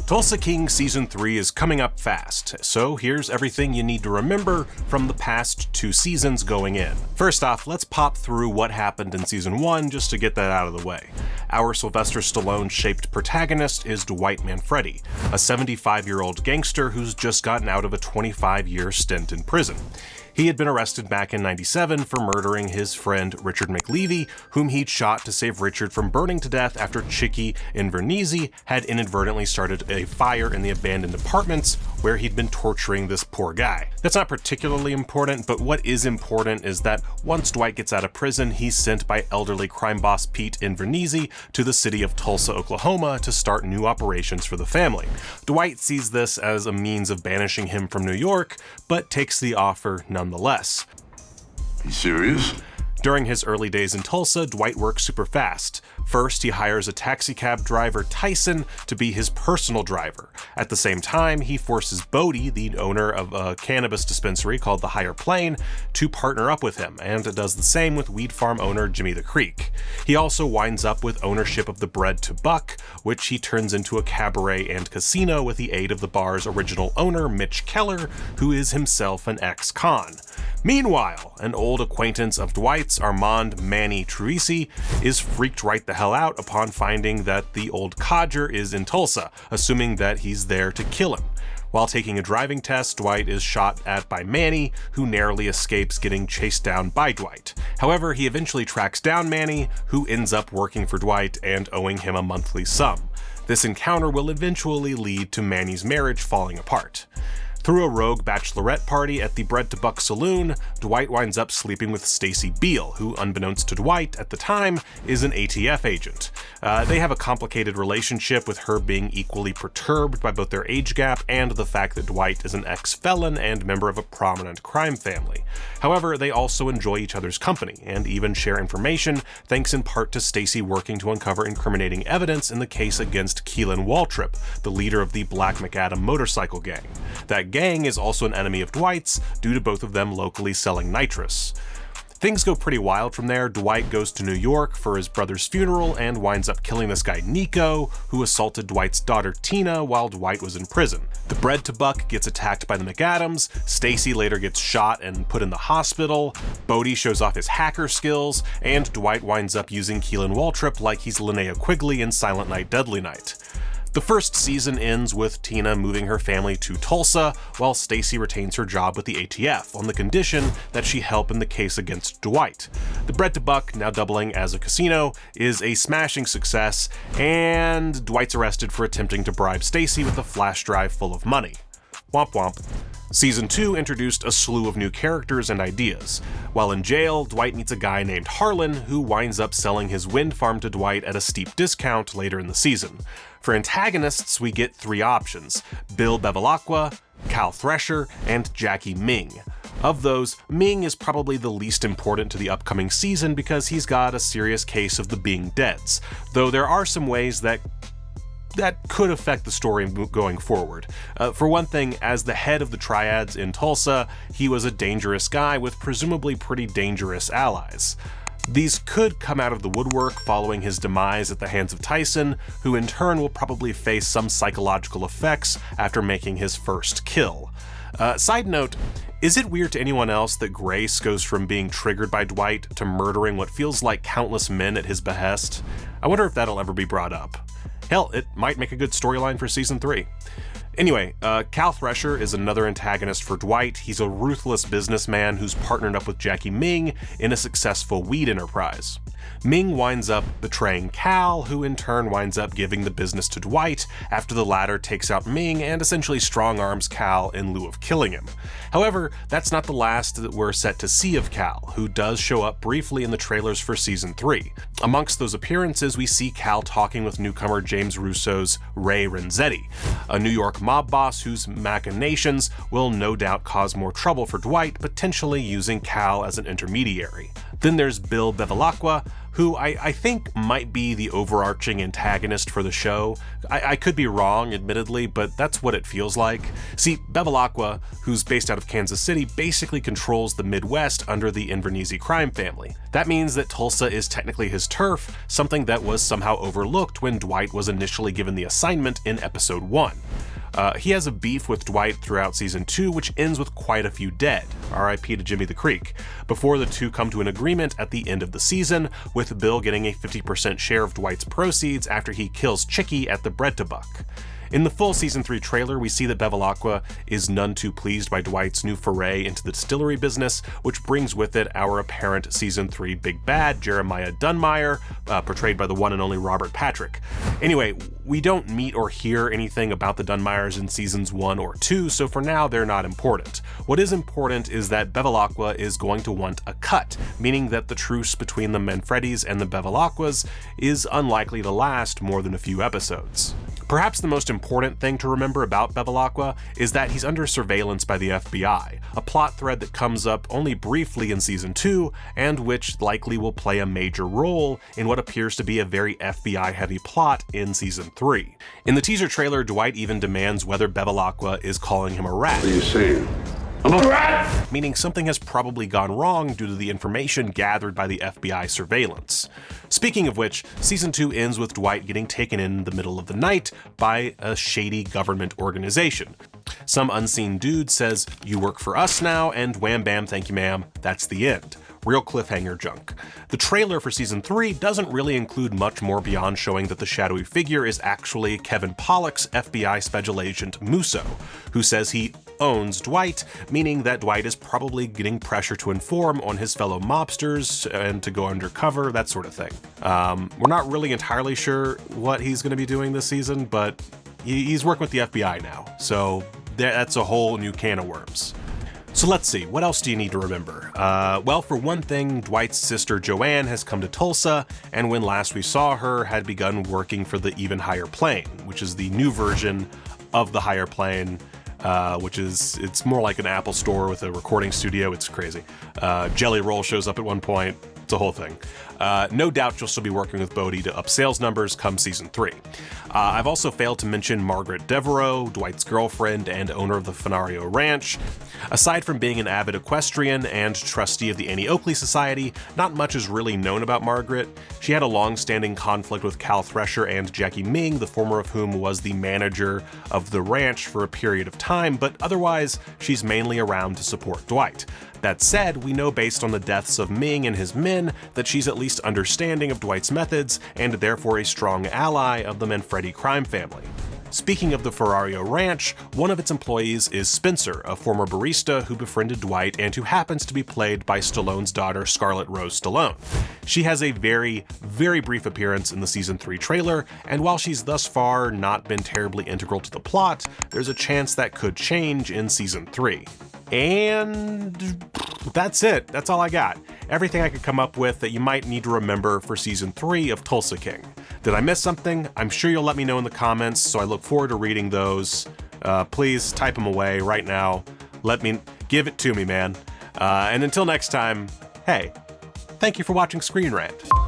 Tulsa King Season 3 is coming up fast, so here's everything you need to remember from the past 2 seasons going in. First off, let's pop through what happened in Season 1 just to get that out of the way. Our Sylvester Stallone-shaped protagonist is Dwight Manfredi, a 75-year-old gangster who's just gotten out of a 25-year stint in prison. He had been arrested back in '97 for murdering his friend Richard McLeavy, whom he'd shot to save Richard from burning to death after Chickie Invernizzi had inadvertently started a fire in the abandoned apartments where he'd been torturing this poor guy. That's not particularly important, but what is important is that once Dwight gets out of prison, he's sent by elderly crime boss Pete Invernizzi to the city of Tulsa, Oklahoma to start new operations for the family. Dwight sees this as a means of banishing him from New York, but takes the offer nonetheless. You serious? During his early days in Tulsa, Dwight works super fast. First, he hires a taxicab driver, Tyson, to be his personal driver. At the same time, he forces Bodhi, the owner of a cannabis dispensary called the Higher Plane, to partner up with him, and does the same with weed farm owner Jimmy the Creek. He also winds up with ownership of the Bred to Buck, which he turns into a cabaret and casino with the aid of the bar's original owner, Mitch Keller, who is himself an ex-con. Meanwhile, an old acquaintance of Dwight's, Armand Manny Truisi, is freaked right the hell out upon finding that the old codger is in Tulsa, assuming that he's there to kill him. While taking a driving test, Dwight is shot at by Manny, who narrowly escapes getting chased down by Dwight. However, he eventually tracks down Manny, who ends up working for Dwight and owing him a monthly sum. This encounter will eventually lead to Manny's marriage falling apart. Through a rogue bachelorette party at the Bred to Buck saloon, Dwight winds up sleeping with Stacy Beale, who, unbeknownst to Dwight at the time, is an ATF agent. They have a complicated relationship, with her being equally perturbed by both their age gap and the fact that Dwight is an ex-felon and member of a prominent crime family. However, they also enjoy each other's company, and even share information, thanks in part to Stacy working to uncover incriminating evidence in the case against Keelan Waltrip, the leader of the Black Macadam motorcycle gang. That gang is also an enemy of Dwight's, due to both of them locally selling nitrous. Things go pretty wild from there. Dwight goes to New York for his brother's funeral and winds up killing this guy Nico, who assaulted Dwight's daughter Tina while Dwight was in prison. The Bred to Buck gets attacked by the Macadams, Stacy later gets shot and put in the hospital, Bodhi shows off his hacker skills, and Dwight winds up using Keelan Waltrip like he's Linnea Quigley in Silent Night, Deadly Night. The first season ends with Tina moving her family to Tulsa, while Stacy retains her job with the ATF on the condition that she help in the case against Dwight. The Bred to Buck, now doubling as a casino, is a smashing success, and Dwight's arrested for attempting to bribe Stacy with a flash drive full of money. Womp womp. Season 2 introduced a slew of new characters and ideas. While in jail, Dwight meets a guy named Harlan, who winds up selling his wind farm to Dwight at a steep discount later in the season. For antagonists, we get 3 options: Bill Bevilaqua, Cal Thresher, and Jackie Ming. Of those, Ming is probably the least important to the upcoming season because he's got a serious case of the being deads, though there are some ways that could affect the story going forward. For one thing, as the head of the triads in Tulsa, he was a dangerous guy with presumably pretty dangerous allies. These could come out of the woodwork following his demise at the hands of Tyson, who in turn will probably face some psychological effects after making his first kill. Side note, is it weird to anyone else that Grace goes from being triggered by Dwight to murdering what feels like countless men at his behest? I wonder if that'll ever be brought up. Hell, it might make a good storyline for Season 3. Anyway, Cal Thresher is another antagonist for Dwight. He's a ruthless businessman who's partnered up with Jackie Ming in a successful weed enterprise. Ming winds up betraying Cal, who in turn winds up giving the business to Dwight after the latter takes out Ming and essentially strong-arms Cal in lieu of killing him. However, that's not the last that we're set to see of Cal, who does show up briefly in the trailers for Season 3. Amongst those appearances, we see Cal talking with newcomer James Russo's Ray Renzetti, a New York mob boss whose machinations will no doubt cause more trouble for Dwight, potentially using Cal as an intermediary. Then there's Bill Bevilaqua, who I think might be the overarching antagonist for the show. I could be wrong, admittedly, but that's what it feels like. See, Bevilaqua, who's based out of Kansas City, basically controls the Midwest under the Invernizzi crime family. That means that Tulsa is technically his turf, something that was somehow overlooked when Dwight was initially given the assignment in episode 1. He has a beef with Dwight throughout season 2, which ends with quite a few dead, RIP to Jimmy the Creek, before the two come to an agreement at the end of the season, with Bill getting a 50% share of Dwight's proceeds after he kills Chickie at the Bred. In the full season 3 trailer, we see that Bevilaqua is none too pleased by Dwight's new foray into the distillery business, which brings with it our apparent season 3 big bad, Jeremiah Dunmire, portrayed by the one and only Robert Patrick. Anyway, we don't meet or hear anything about the Dunmires in seasons 1 or 2, so for now they're not important. What is important is that Bevilaqua is going to want a cut, meaning that the truce between the Manfredis and the Bevilaquas is unlikely to last more than a few episodes. Perhaps the most important thing to remember about Bevilaqua is that he's under surveillance by the FBI, a plot thread that comes up only briefly in season 2, and which likely will play a major role in what appears to be a very FBI-heavy plot in season 3. In the teaser trailer, Dwight even demands whether Bevilaqua is calling him a rat. What are you saying? I'm a rat! Meaning something has probably gone wrong due to the information gathered by the FBI surveillance. Speaking of which, season 2 ends with Dwight getting taken in the middle of the night by a shady government organization. Some unseen dude says, "You work for us now," and wham bam, thank you ma'am, that's the end. Real cliffhanger junk. The trailer for season 3 doesn't really include much more beyond showing that the shadowy figure is actually Kevin Pollak's FBI special agent Musso, who says he owns Dwight, meaning that Dwight is probably getting pressure to inform on his fellow mobsters and to go undercover, that sort of thing. We're not really entirely sure what he's going to be doing this season, but he's working with the FBI now, so that's a whole new can of worms. So let's see, what else do you need to remember? Well, for one thing, Dwight's sister Joanne has come to Tulsa, and when last we saw her, had begun working for the Even Higher Plane, which is the new version of the Higher Plane, it's more like an Apple store with a recording studio. It's crazy. Jelly Roll shows up at one point. It's a whole thing. No doubt she'll still be working with Bodhi to up sales numbers come season 3. I've also failed to mention Margaret Devereaux, Dwight's girlfriend and owner of the Fenario Ranch. Aside from being an avid equestrian and trustee of the Annie Oakley Society, not much is really known about Margaret. She had a long-standing conflict with Cal Thresher and Jackie Ming, the former of whom was the manager of the ranch for a period of time, but otherwise, she's mainly around to support Dwight. That said, we know based on the deaths of Ming and his men that she's at least understanding of Dwight's methods and therefore a strong ally of the Manfredi crime family. Speaking of the Fenario Ranch, one of its employees is Spencer, a former barista who befriended Dwight and who happens to be played by Stallone's daughter, Scarlett Rose Stallone. She has a very, very brief appearance in the season 3 trailer, and while she's thus far not been terribly integral to the plot, there's a chance that could change in season 3. And that's it. That's all I got. Everything I could come up with that you might need to remember for season 3 of Tulsa King. Did I miss something? I'm sure you'll let me know in the comments, so I look forward to reading those. Please type them away right now. Give it to me, man. And until next time, hey, thank you for watching ScreenRant.